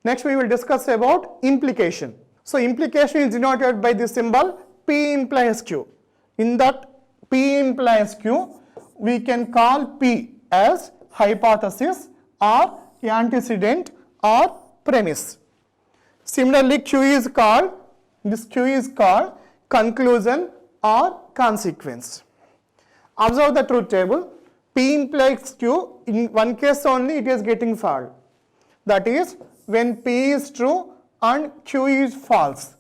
Next we will discuss about implication. So implication is denoted by this symbol P implies Q. In that P implies Q, we can call P as hypothesis or antecedent or premise. Similarly, Q is called conclusion or consequence. Observe the truth table. P implies Q, in one case only it is getting false. That is, when P is true and Q is false.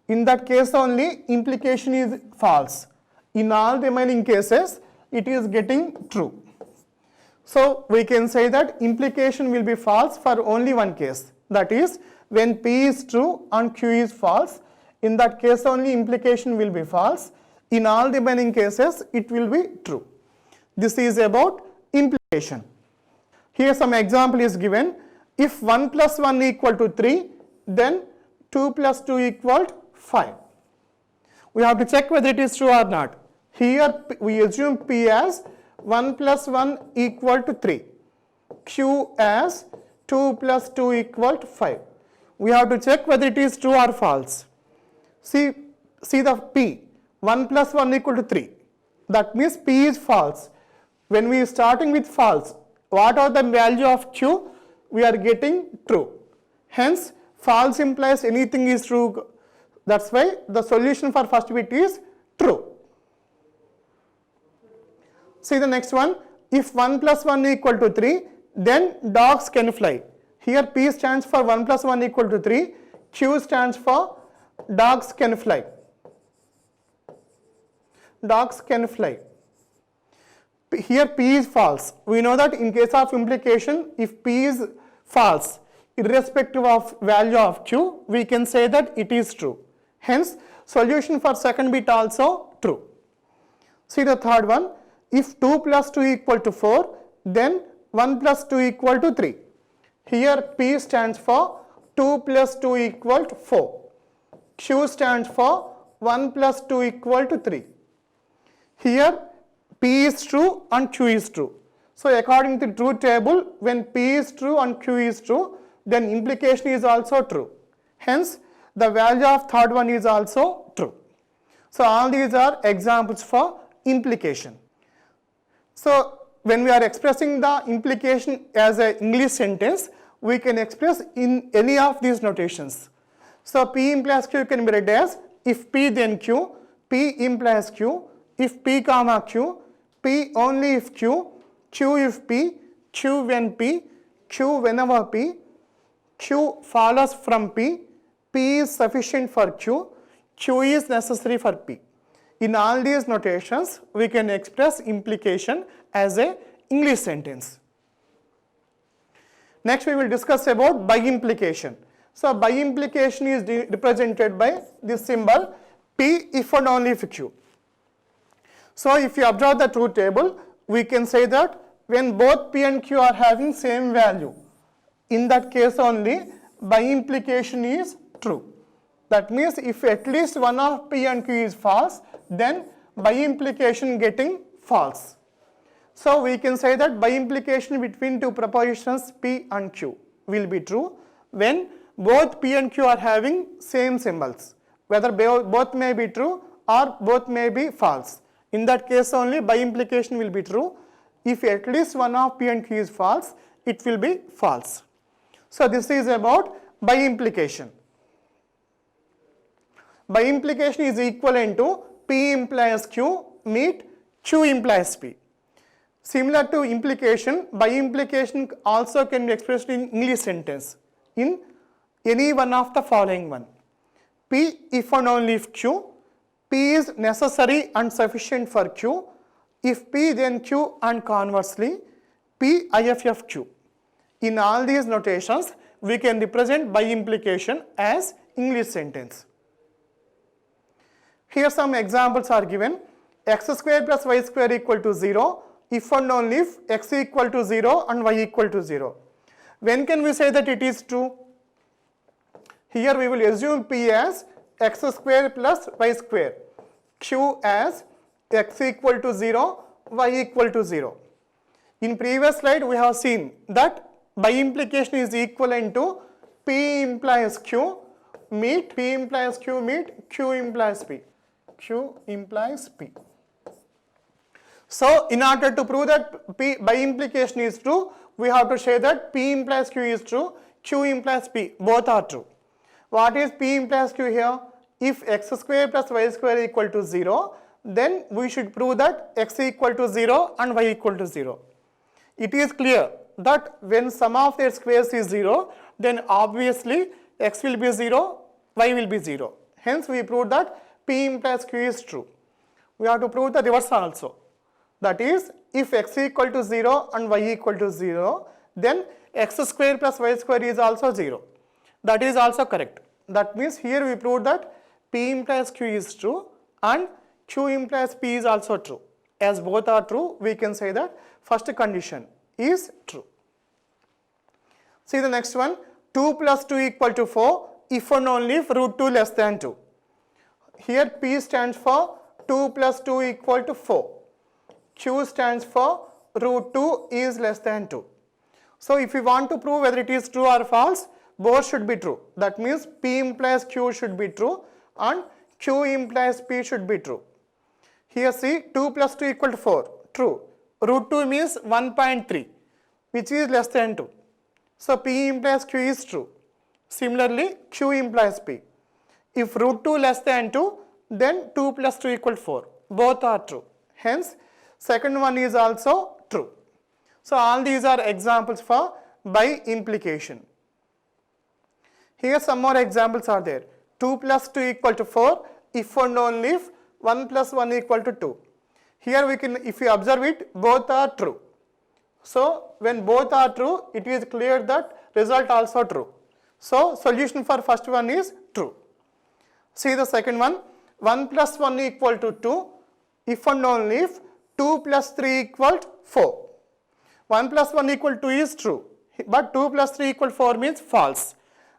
In that case only implication is false. In all remaining cases it is getting true. So we can say that implication will be false for only one case. That is, when P is true and Q is false. In that case only implication will be false. In all remaining cases it will be true. This is about implication. Here some example is given. If 1 plus 1 equal to 3, then 2 plus 2 equal to 5. We have to check whether it is true or not. Here we assume P as 1 plus 1 equal to 3. Q as 2 plus 2 equal to 5. We have to check whether it is true or false. See the P. 1 plus 1 equal to 3. That means P is false. When we are starting with false, what are the value of Q? We are getting true. Hence, false implies anything is true. That's why the solution for first bit is true. See the next one. If 1 plus 1 equal to 3, then dogs can fly. Here P stands for 1 plus 1 equal to 3. Q stands for dogs can fly. Dogs can fly. Here P is false. We know that in case of implication, if P is false, irrespective of value of Q, we can say that it is true. Hence, solution for second bit also true. See the third one. If 2 plus 2 equal to 4, then 1 plus 2 equal to 3. Here P stands for 2 plus 2 equal to 4. Q stands for 1 plus 2 equal to 3. Here P is true and Q is true. So according to truth table, when P is true and Q is true, then implication is also true. Hence, the value of third one is also true. So all these are examples for implication. So when we are expressing the implication as an English sentence, we can express in any of these notations. So P implies Q can be read as if P then Q, P implies Q, if P comma Q, P only if Q, Q if P, Q when P, Q whenever P, Q follows from P, P is sufficient for Q, Q is necessary for P. In all these notations, we can express implication as an English sentence. Next we will discuss about by implication. So by implication is represented by this symbol P if and only if Q. So if you observe the truth table, we can say that when both P and Q are having same value, in that case only by implication is true. That means if at least one of P and Q is false, then by implication getting false. So we can say that by implication between two propositions P and Q will be true when both P and Q are having same symbols, whether both may be true or both may be false. In that case only by implication will be true. If at least one of P and Q is false, it will be false. So this is about by implication. By implication is equivalent to P implies Q meet Q implies P. Similar to implication, by implication also can be expressed in English sentence in any one of the following one. P if and only if Q, P is necessary and sufficient for Q, if P then Q and conversely P IFF Q. In all these notations, we can represent by implication as English sentence. Here some examples are given. X square plus y square equal to 0 if and only if x equal to 0 and y equal to 0. When can we say that it is true? Here we will assume P as x square plus y square, Q as x equal to 0, y equal to 0. In previous slide we have seen that by implication is equivalent to P implies Q, meet, P implies Q, meet, Q implies P. Q implies P. So, in order to prove that P by implication is true, we have to say that P implies Q is true, Q implies P, both are true. What is P implies Q here? If x square plus y square equal to 0, then we should prove that x equal to 0 and y equal to 0. It is clear that when sum of their squares is 0, then obviously x will be 0, y will be 0. Hence we prove that P implies Q is true. We have to prove the reverse also. That is, if x equal to 0 and y equal to 0, then x square plus y square is also 0. That is also correct. That means here we prove that P implies Q is true and Q implies P is also true. As both are true, we can say that first condition is true. See the next one, 2 plus 2 equal to 4 if and only if root 2 less than 2. Here P stands for 2 plus 2 equal to 4. Q stands for root 2 is less than 2. So if we want to prove whether it is true or false, both should be true. That means P implies Q should be true and Q implies P should be true. Here see 2 plus 2 equal to 4, true. Root 2 means 1.3, which is less than 2. So P implies Q is true. Similarly, Q implies P. If root 2 less than 2, then 2 plus 2 equal to 4. Both are true. Hence, second one is also true. So all these are examples for by implication. Here some more examples are there. 2 plus 2 equal to 4 if and only if 1 plus 1 equal to 2. Here we can, if you observe it, both are true. So when both are true, it is clear that result also true. So solution for first one is true. See the second one, 1 plus 1 equal to 2 if and only if 2 plus 3 equal to 4. 1 plus 1 equal to 2 is true, but 2 plus 3 equal to 4 means false.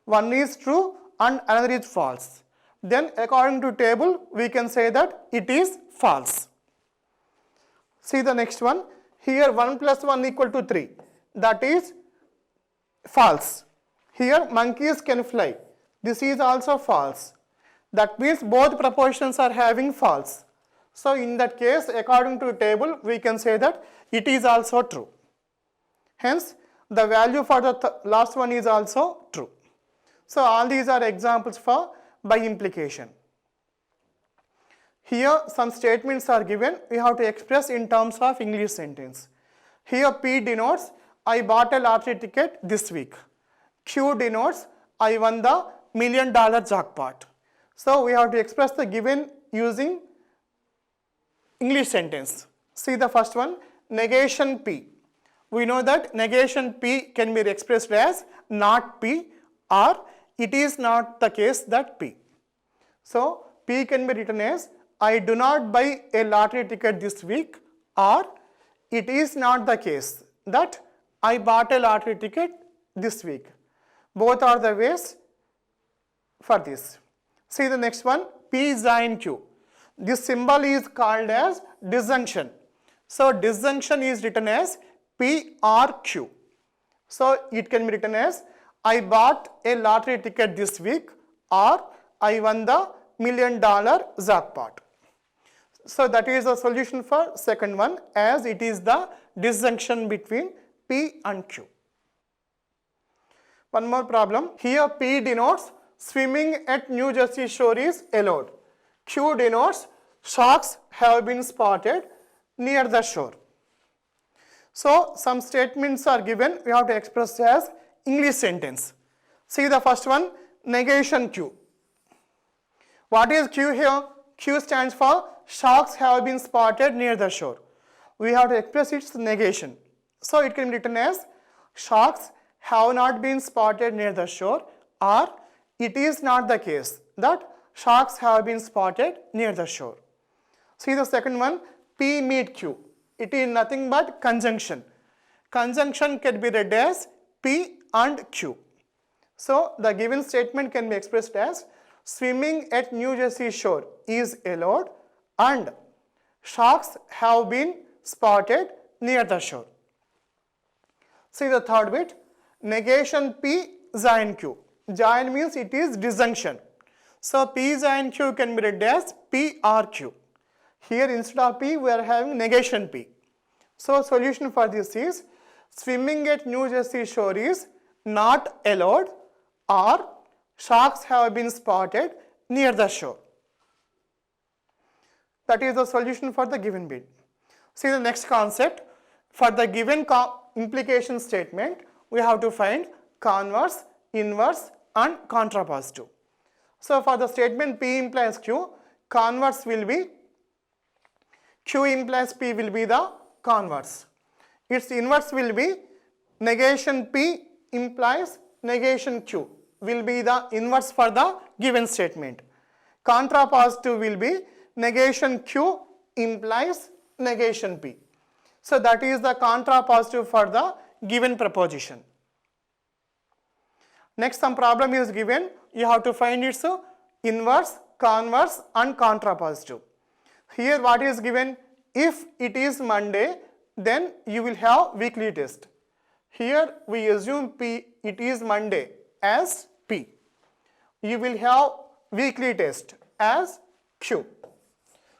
One is true and another is false. Then according to table, we can say that it is false. See the next one. Here 1 plus 1 equal to 3. That is false. Here monkeys can fly. This is also false. That means both propositions are having false. So in that case, according to table, we can say that it is also true. Hence, the value for the last one is also true. So all these are examples for by implication. Here some statements are given, we have to express in terms of English sentence. Here P denotes I bought a lottery ticket this week. Q denotes I won the $1 million jackpot. So we have to express the given using English sentence. See the first one, negation P. We know that negation P can be expressed as not P or it is not the case that P. So P can be written as I do not buy a lottery ticket this week or it is not the case that I bought a lottery ticket this week. Both are the ways for this. See the next one, P join Q. This symbol is called as disjunction. So disjunction is written as P or Q. So it can be written as I bought a lottery ticket this week or I won the $1 million jackpot. So that is the solution for second one, as it is the disjunction between P and Q. One more problem. Here P denotes swimming at New Jersey shore is allowed. Q denotes sharks have been spotted near the shore. So some statements are given, we have to express as English sentence. See the first one, negation Q. What is Q here? Q stands for sharks have been spotted near the shore. We have to express its negation. So it can be written as sharks have not been spotted near the shore, or it is not the case that sharks have been spotted near the shore. See the second one, P meet Q. It is nothing but conjunction. Conjunction can be read as P and Q. So the given statement can be expressed as swimming at New Jersey shore is allowed and sharks have been spotted near the shore. See the third bit, negation P join Q. Join means it is disjunction. So P join Q can be read as P or Q. Here instead of P we are having negation P. So solution for this is swimming at New Jersey shore is not allowed, or sharks have been spotted near the shore. That is the solution for the given bit. See the next concept. For the given implication statement, we have to find converse, inverse and contrapositive. So for the statement P implies Q, converse will be Q implies P will be the converse. Its inverse will be negation P implies negation Q will be the inverse for the given statement. Contrapositive will be negation Q implies negation P. So that is the contrapositive for the given proposition. Next some problem is given, you have to find its inverse, converse and contrapositive. Here what is given? If it is Monday, then you will have weekly test. Here we assume P, it is Monday as P. You will have weekly test as Q.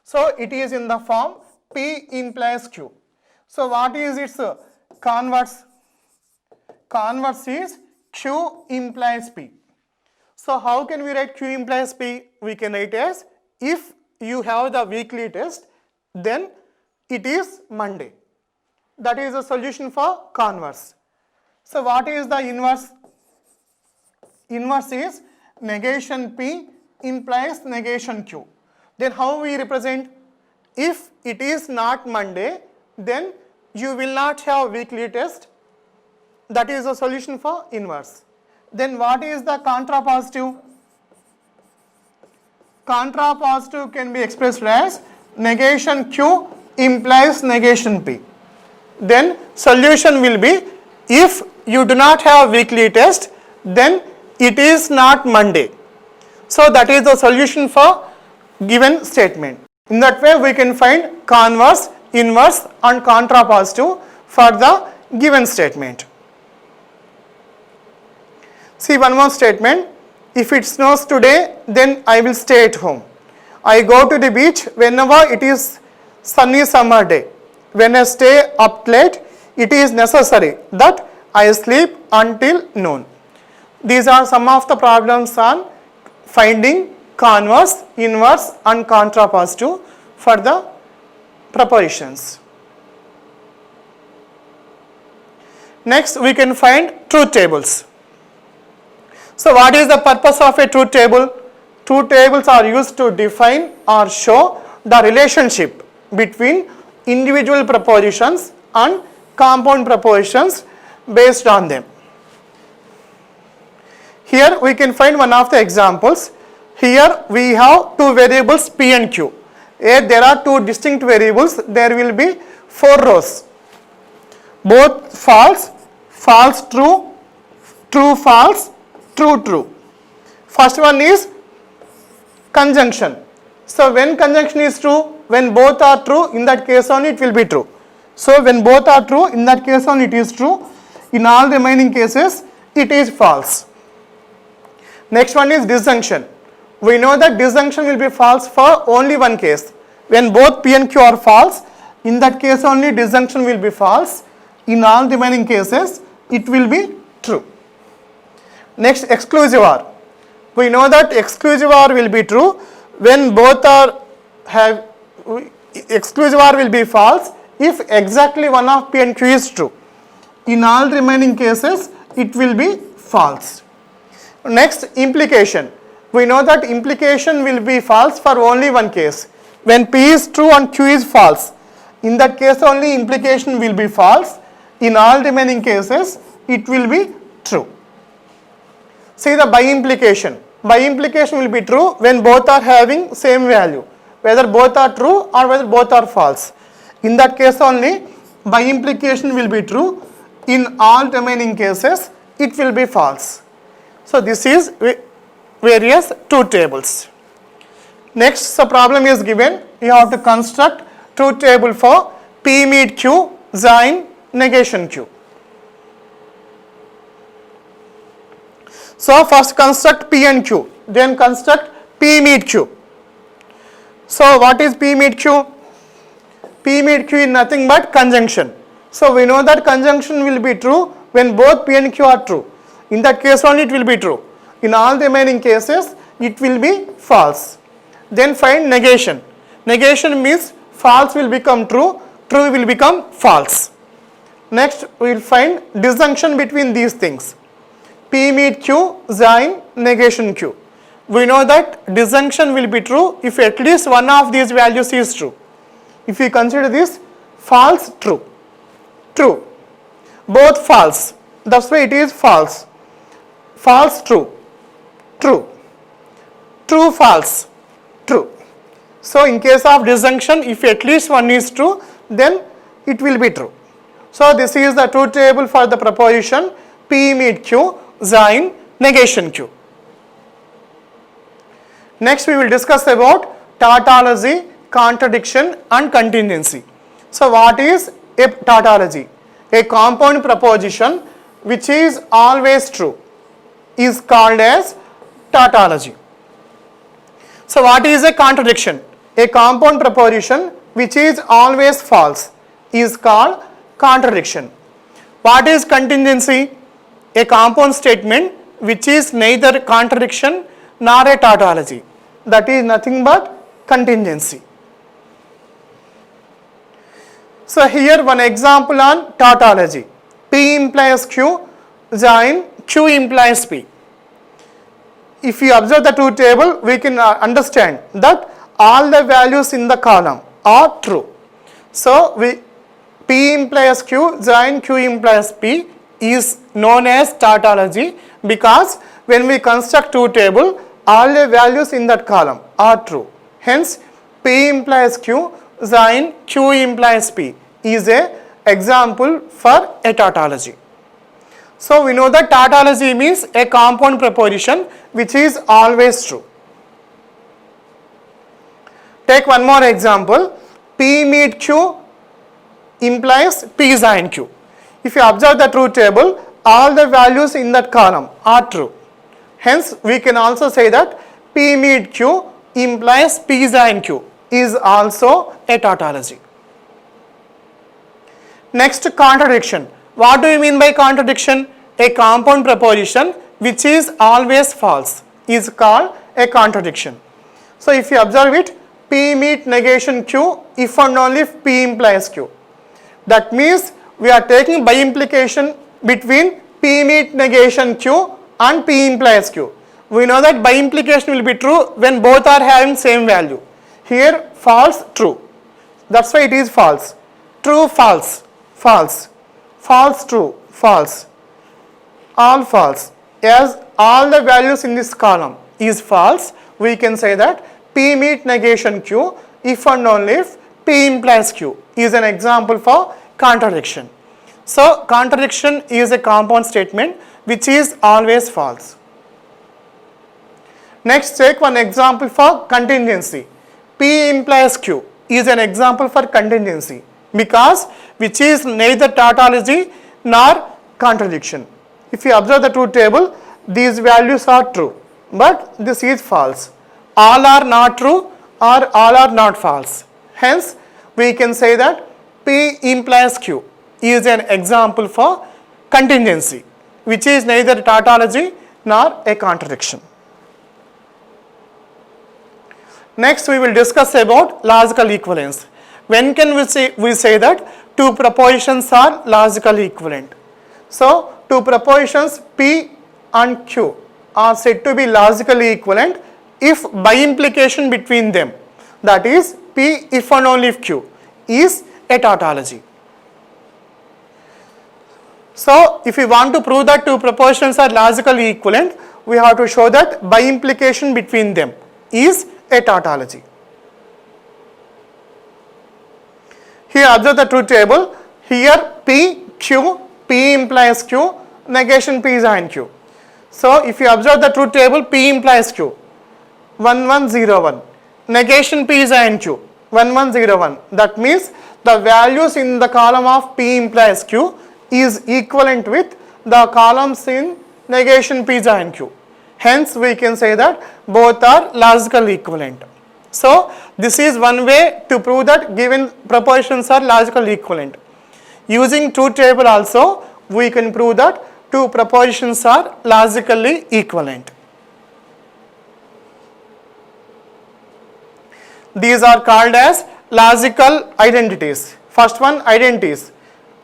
So it is in the form P implies Q. So what is its converse? Converse is Q implies P. So how can we write Q implies P? We can write as if you have the weekly test, then it is Monday. That is the solution for converse. So what is the inverse? Inverse is negation P implies negation Q. Then how we represent? If it is not Monday, then you will not have weekly test. That is the solution for inverse. Then what is the contrapositive? Contrapositive can be expressed as negation Q implies negation P. Then solution will be if you do not have weekly test, then it is not Monday. So that is the solution for given statement. In that way we can find converse, inverse and contrapositive for the given statement. See one more statement. If it snows today, then I will stay at home. I go to the beach whenever it is sunny summer day. When I stay up late, it is necessary that I sleep until noon. These are some of the problems on finding converse, inverse and contrapositive for the propositions. Next we can find truth tables. So what is the purpose of a truth table? Truth tables are used to define or show the relationship between individual propositions and compound propositions based on them. Here we can find one of the examples. Here we have two variables P and Q. Here there are two distinct variables. There will be 4 rows. Both false, false, true, true, false, true, true. First one is conjunction. So when conjunction is true, when both are true, in that case only it will be true. So when both are true, in that case only it is true. In all remaining cases, it is false. Next one is disjunction. We know that disjunction will be false for only one case. When both P and Q are false, in that case only disjunction will be false. In all remaining cases, it will be true. Next, exclusive OR. We know that exclusive OR will be true when both are exclusive OR will be false if exactly one of P and Q is true. In all remaining cases, it will be false. Next, implication. We know that implication will be false for only one case. When P is true and Q is false, in that case only implication will be false. In all remaining cases, it will be true. See the by implication. By implication will be true when both are having same value, whether both are true or whether both are false. In that case only by implication will be true. In all remaining cases, it will be false. So this is various truth tables. Next, the problem is given. You have to construct truth table for P meet Q, join negation Q. So first construct P and Q, then construct P meet Q. So what is P meet Q? P meet Q is nothing but conjunction. So we know that conjunction will be true when both P and Q are true. In that case only it will be true. In all the remaining cases it will be false. Then find negation. Negation means false will become true, true will become false. Next we will find disjunction between these things. P meet Q, join negation Q. We know that disjunction will be true if at least one of these values is true. If we consider this false, true, true, both false, that's why it is false. False, true, true, true, false, true. So in case of disjunction, if at least one is true, then it will be true. So this is the truth table for the proposition P meet Q, join negation Q. Next we will discuss about tautology, contradiction and contingency. So what is a tautology? A compound proposition which is always true is called as tautology. So what is a contradiction? A compound proposition which is always false is called contradiction. What is contingency? A compound statement which is neither contradiction nor a tautology. That is nothing but contingency. So here one example on tautology. P implies Q, join Q implies P. If you observe the truth table, we can understand that all the values in the column are true. So P implies Q, join Q implies P is known as tautology because when we construct truth table, all the values in that column are true. Hence, P implies Q, join Q implies P is a example for a tautology. So we know that tautology means a compound proposition which is always true. Take one more example. P meet Q implies P join Q. If you observe the truth table, all the values in that column are true. Hence, we can also say that P meet Q implies P join Q is also a tautology. Next, contradiction. What do you mean by contradiction? A compound proposition which is always false is called a contradiction. So if you observe it, P meet negation Q if and only if P implies Q. That means we are taking by implication between P meet negation Q and P implies Q. We know that by implication will be true when both are having same value. Here false, true. That's why it is false. True, false, false, false, true, false, all false. As all the values in this column is false, we can say that P meet negation Q if and only if P implies Q is an example for contradiction. So contradiction is a compound statement which is always false. Next, take one example for contingency. P implies Q is an example for contingency because which is neither tautology nor contradiction. If you observe the truth table, these values are true, but this is false. All are not true or all are not false. Hence, we can say that P implies Q is an example for contingency, which is neither tautology nor a contradiction. Next, we will discuss about logical equivalence. When can we say that two propositions are logically equivalent? So, two propositions P and Q are said to be logically equivalent if by implication between them, that is P if and only if Q is a tautology. So, if we want to prove that two propositions are logically equivalent, we have to show that by implication between them is a tautology. Here observe the truth table. Here P, Q, P implies Q, negation P join Q. So if you observe the truth table, P implies Q, 1101. Negation P join Q, 1101. That means the values in the column of P implies Q is equivalent with the columns in negation P join Q. Hence we can say that both are logically equivalent. So this is one way to prove that given propositions are logically equivalent. Using truth table also we can prove that two propositions are logically equivalent. These are called as logical identities. First one, identities.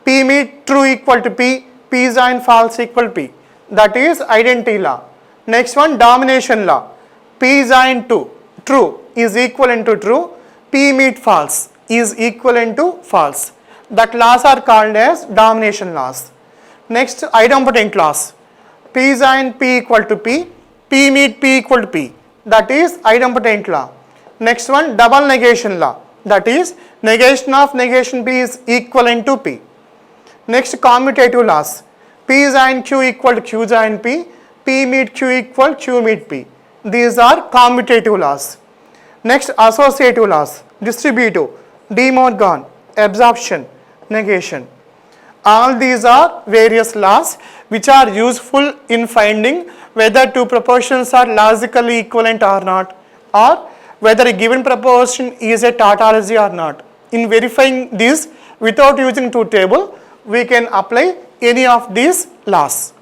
P meet true equal to P, P join false equal P. That is identity law. Next one, domination law. P join to true is equivalent to true, P meet false is equivalent to false. That laws are called as domination laws. Next, idempotent laws. P join P equal to P, P meet P equal to P. That is idempotent law. Next one, double negation law. That is negation of negation P is equivalent to P. Next, commutative laws. P join Q equal to Q join P, P meet Q equal Q meet P. These are commutative laws. Next, associative laws. Distributive, De Morgan, absorption, negation. All these are various laws which are useful in finding whether two propositions are logically equivalent or not, or whether a given proposition is a tautology or not. In verifying this without using truth table, we can apply any of these laws.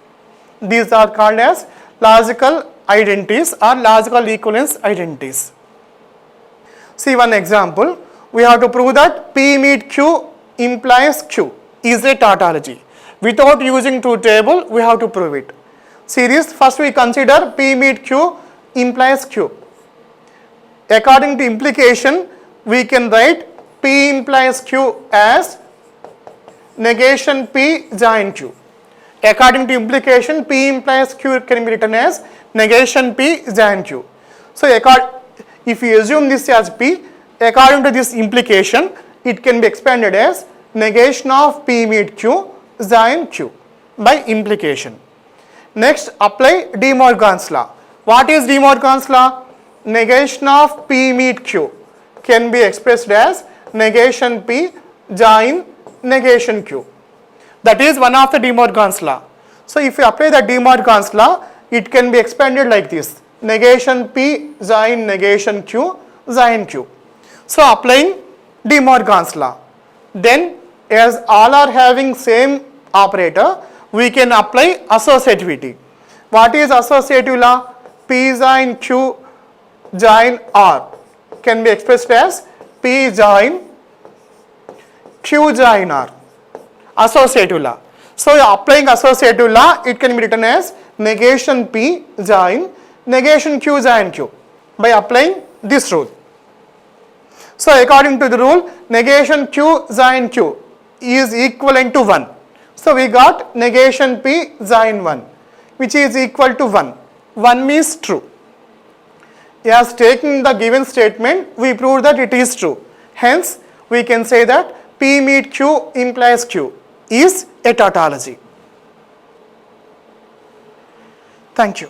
These are called as logical identities or logical equivalence identities. See one example. We have to prove that P meet Q implies Q is a tautology. Without using truth table, we have to prove it. See this, first we consider P meet Q implies Q. According to implication, we can write P implies Q as negation P join Q. According to implication, P implies Q can be written as negation P join Q. So if you assume this as P, according to this implication, it can be expanded as negation of P meet Q join Q by implication. Next, apply De Morgan's law. What is De Morgan's law? Negation of P meet Q can be expressed as negation P join negation Q. That is one of the De Morgan's law. So if you apply the De Morgan's law, it can be expanded like this: negation P join negation Q join Q. So applying De Morgan's law, then as all are having same operator, we can apply associativity. What is associative law? P join Q join R can be expressed as P join Q join R. Associative law. So applying associative law, it can be written as negation P join negation Q join Q by applying this rule. So according to the rule, negation Q join Q is equivalent to 1. So we got negation P join 1, which is equal to 1. 1 means true. As taking the given statement, we prove that it is true. Hence, we can say that P meet Q implies Q is a tautology. Thank you.